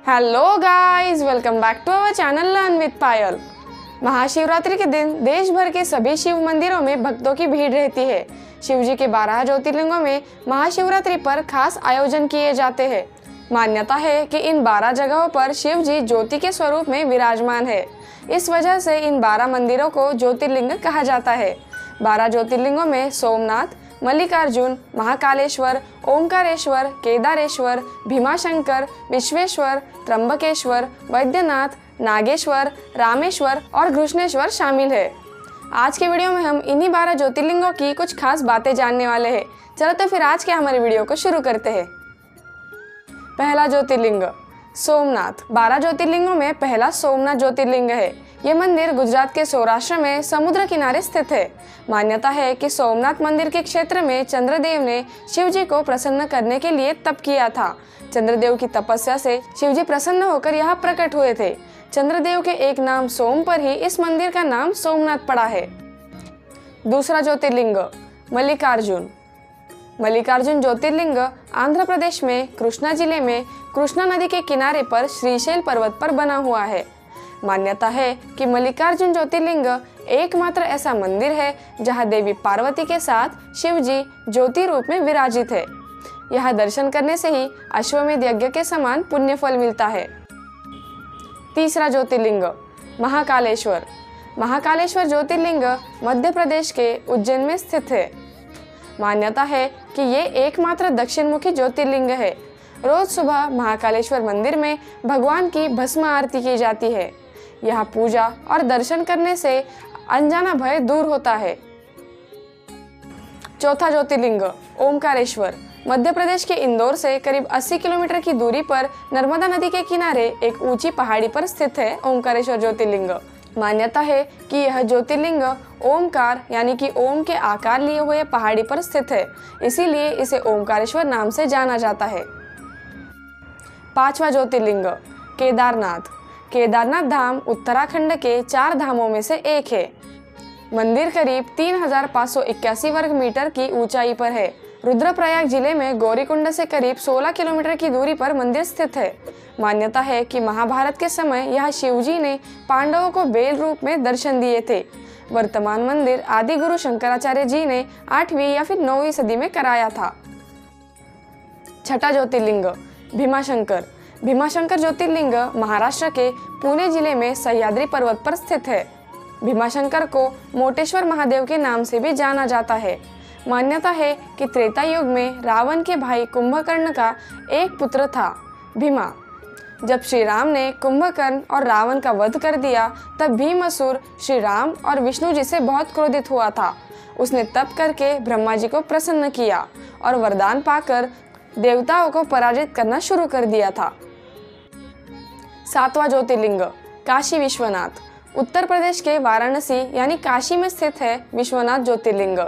Hello guys, welcome back to our channel learn with Payal. Mahashivratri के दिन देश भर के सभी शिव मंदिरों में भक्तों की भीड़ रहती है। शिव जी के 12 ज्योतिर्लिंगों में महाशिवरात्रि पर खास आयोजन किए जाते हैं। मान्यता है कि इन 12 जगहों पर शिव जी ज्योति के स्वरूप में विराजमान है। इस वजह से इन 12 मंदिरों को ज्योतिर्लिंग कहा जाता है। 12 ज्योतिर्लिंगों में सोमनाथ, मल्लिकार्जुन, महाकालेश्वर, ओमकारेश्वर, केदारेश्वर, भीमाशंकर, विश्वेश्वर, त्र्यंबकेश्वर, वैद्यनाथ, नागेश्वर, रामेश्वर और घृष्णेश्वर शामिल है। आज के वीडियो में हम इन्हीं 12 ज्योतिर्लिंगों की कुछ खास बातें जानने वाले हैं। चलो तो फिर आज के हमारे वीडियो को शुरू करते हैं। पहला ज्योतिर्लिंग सोमनाथ। 12 ज्योतिर्लिंगों में पहला सोमनाथ ज्योतिर्लिंग है। ये मंदिर गुजरात के सौराष्ट्र में समुद्र किनारे स्थित है। मान्यता है कि सोमनाथ मंदिर के क्षेत्र में चंद्रदेव ने शिव जी को प्रसन्न करने के लिए तप किया था। चंद्रदेव की तपस्या से शिव जी प्रसन्न होकर यहाँ प्रकट हुए थे। चंद्रदेव के एक नाम सोम पर ही इस मंदिर का नाम सोमनाथ पड़ा है। दूसरा ज्योतिर्लिंग मल्लिकार्जुन। मल्लिकार्जुन ज्योतिर्लिंग आंध्र प्रदेश में कृष्णा जिले में कृष्णा नदी के किनारे पर श्रीशैल पर्वत पर बना हुआ है। मान्यता है कि मल्लिकार्जुन ज्योतिर्लिंग एकमात्र ऐसा मंदिर है जहां देवी पार्वती के साथ शिव जी ज्योति रूप में विराजित है। यह दर्शन करने से ही अश्वमेध यज्ञ के समान पुण्य फल मिलता है। तीसरा ज्योतिर्लिंग महाकालेश्वर। महाकालेश्वर ज्योतिर्लिंग मध्य प्रदेश के उज्जैन में स्थित है। मान्यता है कि ये एकमात्र दक्षिण मुखी ज्योतिर्लिंग है। रोज सुबह महाकालेश्वर मंदिर में भगवान की भस्म आरती की जाती है। यहाँ पूजा और दर्शन करने से अनजाना भय दूर होता है। चौथा ज्योतिर्लिंग ओमकारेश्वर। मध्य प्रदेश के इंदौर से करीब 80 किलोमीटर की दूरी पर नर्मदा नदी के किनारे एक ऊंची पहाड़ी पर स्थित है ओमकारेश्वर ज्योतिर्लिंग। मान्यता है कि यह ज्योतिर्लिंग ओमकार यानी कि ओम के आकार लिए हुए पहाड़ी पर स्थित है, इसीलिए इसे ओमकारेश्वर नाम से जाना जाता है। पांचवा ज्योतिर्लिंग केदारनाथ। केदारनाथ धाम उत्तराखंड के 4 धामों में से एक है। मंदिर करीब 3581 वर्ग मीटर की ऊंचाई पर है। रुद्रप्रयाग जिले में गौरीकुंड से करीब 16 किलोमीटर की दूरी पर मंदिर स्थित है। मान्यता है कि महाभारत के समय यह शिवजी ने पांडवों को बेल रूप में दर्शन दिए थे। वर्तमान मंदिर आदि गुरु शंकराचार्य जी ने 8वीं या फिर 9वीं सदी में कराया था। छठा ज्योतिर्लिंग भीमाशंकर। भीमाशंकर ज्योतिर्लिंग महाराष्ट्र के पुणे जिले में सह्याद्री पर्वत पर स्थित है। भीमाशंकर को मोटेश्वर महादेव के नाम से भी जाना जाता है। मान्यता है कि त्रेता युग में रावण के भाई कुंभकर्ण का एक पुत्र था भीमा। जब श्री राम ने कुंभकर्ण और रावण का वध कर दिया तब भीमासुर श्री राम और विष्णु जी से बहुत क्रोधित हुआ था। उसने तप करके ब्रह्मा जी को प्रसन्न किया और वरदान पाकर देवताओं को पराजित करना शुरू कर दिया था। सातवां ज्योतिर्लिंग काशी विश्वनाथ। उत्तर प्रदेश के वाराणसी यानी काशी में स्थित है विश्वनाथ ज्योतिर्लिंग।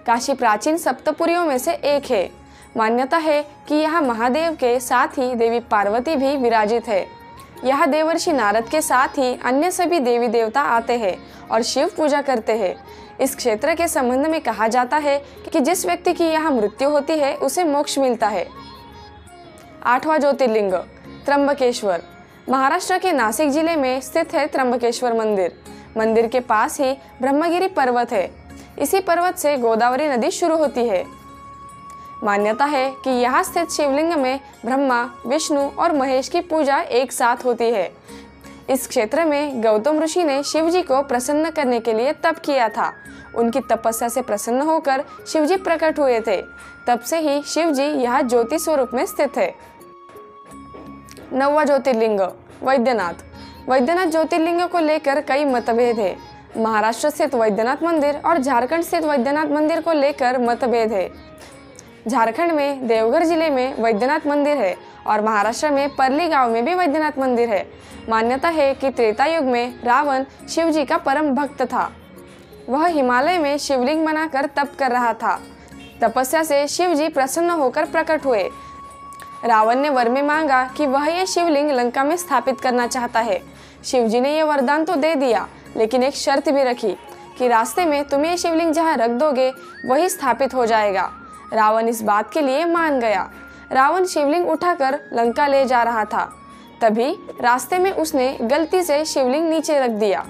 काशी प्राचीन सप्तपुरियों में से एक है। मान्यता है कि यहाँ महादेव के साथ ही देवी पार्वती भी विराजित है। यहाँ देवर्षि नारद के साथ ही अन्य सभी देवी देवता आते हैं और शिव पूजा करते हैं। इस क्षेत्र के संबंध में कहा जाता है कि जिस व्यक्ति की यहाँ मृत्यु होती है उसे मोक्ष मिलता है। आठवां ज्योतिर्लिंग त्र्यंबकेश्वर। महाराष्ट्र के नासिक जिले में स्थित है त्र्यंबकेश्वर मंदिर। मंदिर के पास ही ब्रह्मगिरी पर्वत है। इसी पर्वत से गोदावरी नदी शुरू होती है। मान्यता है कि यहाँ स्थित शिवलिंग में ब्रह्मा, विष्णु और महेश की पूजा एक साथ होती है। इस क्षेत्र में गौतम ऋषि ने शिव जी को प्रसन्न करने के लिए तप किया था। उनकी तपस्या से प्रसन्न होकर शिव जी प्रकट हुए थे। तब से ही शिव जी यहाँ ज्योति स्वरूप में स्थित है। नौवां ज्योतिर्लिंग वैद्यनाथ। वैद्यनाथ ज्योतिर्लिंग को लेकर कई मतभेद है। महाराष्ट्र स्थित वैद्यनाथ मंदिर और झारखंड स्थित वैद्यनाथ मंदिर को लेकर मतभेद है। झारखंड में देवघर जिले में वैद्यनाथ मंदिर है और महाराष्ट्र में परली गांव में भी वैद्यनाथ मंदिर है। मान्यता है कि त्रेता युग में रावण शिव जी का परम भक्त था। वह हिमालय में शिवलिंग बनाकर तप कर रहा था। तपस्या से शिव जी प्रसन्न होकर प्रकट हुए। रावण ने वर में मांगा कि वह यह शिवलिंग लंका में स्थापित करना चाहता है। शिव जी ने यह वरदान तो दे दिया, लेकिन एक शर्त भी रखी कि रास्ते में तुम ये शिवलिंग जहाँ रख दोगे वही स्थापित हो जाएगा। रावण इस बात के लिए मान गया। रावण शिवलिंग उठाकर लंका ले जा रहा था। तभी रास्ते में उसने गलती से शिवलिंग नीचे रख दिया।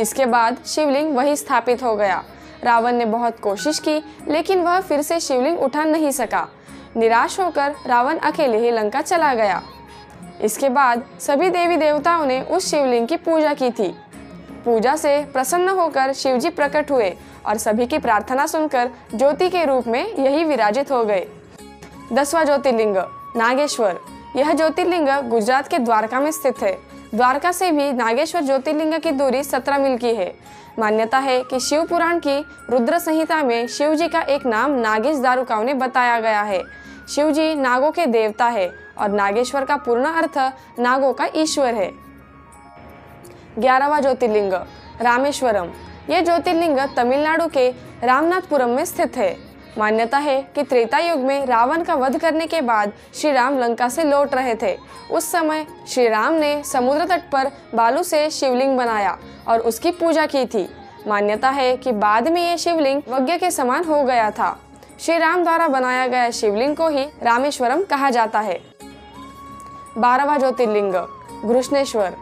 इसके बाद शिवलिंग वहीं स्थापित हो गया। रावण ने बहुत कोशिश की, लेकिन वह फिर से शिवलिंग उठा नहीं सका। निराश होकर रावण अकेले ही लंका चला गया। इसके बाद सभी देवी देवताओं ने उस शिवलिंग की पूजा की थी। पूजा से प्रसन्न होकर शिवजी प्रकट हुए और सभी की प्रार्थना सुनकर ज्योति के रूप में यही विराजित हो गए। 10वां ज्योतिर्लिंग नागेश्वर। यह ज्योतिर्लिंग गुजरात के द्वारका में स्थित है। द्वारका से भी नागेश्वर ज्योतिर्लिंग की दूरी 17 मील की है। मान्यता है कि शिव पुराण की रुद्र संहिता में शिव जी का एक नाम नागेश दारुकाव ने बताया गया है। शिव जी नागों के देवता है और नागेश्वर का पूर्ण अर्थ नागों का ईश्वर है। 11वां ज्योतिर्लिंग रामेश्वरम। यह ज्योतिर्लिंग तमिलनाडु के रामनाथपुरम में स्थित है। मान्यता है कि त्रेता युग में रावण का वध करने के बाद श्री राम लंका से लौट रहे थे। उस समय श्री राम ने समुद्र तट पर बालू से शिवलिंग बनाया और उसकी पूजा की थी। मान्यता है कि बाद में ये शिवलिंग यज्ञ के समान हो गया था। श्री राम द्वारा बनाया गया शिवलिंग को ही रामेश्वरम कहा जाता है। 12वां ज्योतिर्लिंग घृष्णेश्वर।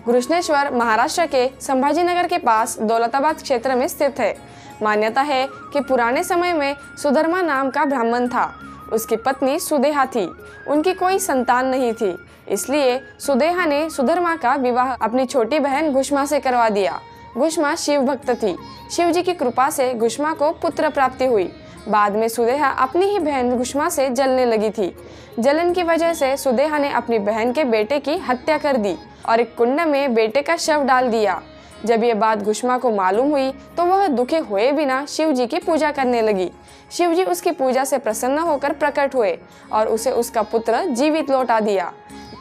घृष्णेश्वर महाराष्ट्र के संभाजीनगर के पास दौलताबाद क्षेत्र में स्थित है। मान्यता है कि पुराने समय में सुधर्मा नाम का ब्राह्मण था। उसकी पत्नी सुदेहा थी। उनकी कोई संतान नहीं थी, इसलिए सुदेहा ने सुधर्मा का विवाह अपनी छोटी बहन घुष्मा से करवा दिया। घुष्मा शिव भक्त थी। शिव जी की कृपा से घुष्मा को पुत्र प्राप्ति हुई। बाद में सुदेहा अपनी ही बहन घुष्मा से जलने लगी थी। जलन की वजह से सुदेहा ने अपनी बहन के बेटे की हत्या कर दी और एक कुंड में बेटे का शव डाल दिया। जब ये बात घुष्मा को मालूम हुई तो वह दुखी हुए बिना शिव जी की पूजा करने लगी। शिव जी उसकी पूजा से प्रसन्न होकर प्रकट हुए और उसे उसका पुत्र जीवित लौटा दिया।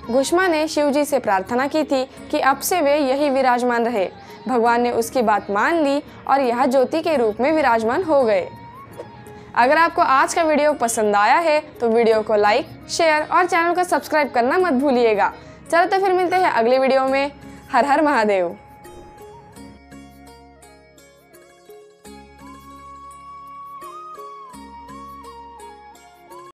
घुष्मा ने शिव जी से प्रार्थना की थी कि अब से वे यही विराजमान रहे। भगवान ने उसकी बात मान ली और यह ज्योति के रूप में विराजमान हो गए। अगर आपको आज का वीडियो पसंद आया है तो वीडियो को लाइक, शेयर और चैनल को सब्सक्राइब करना मत भूलिएगा। चलो तो फिर मिलते हैं अगले वीडियो में। हर हर महादेव।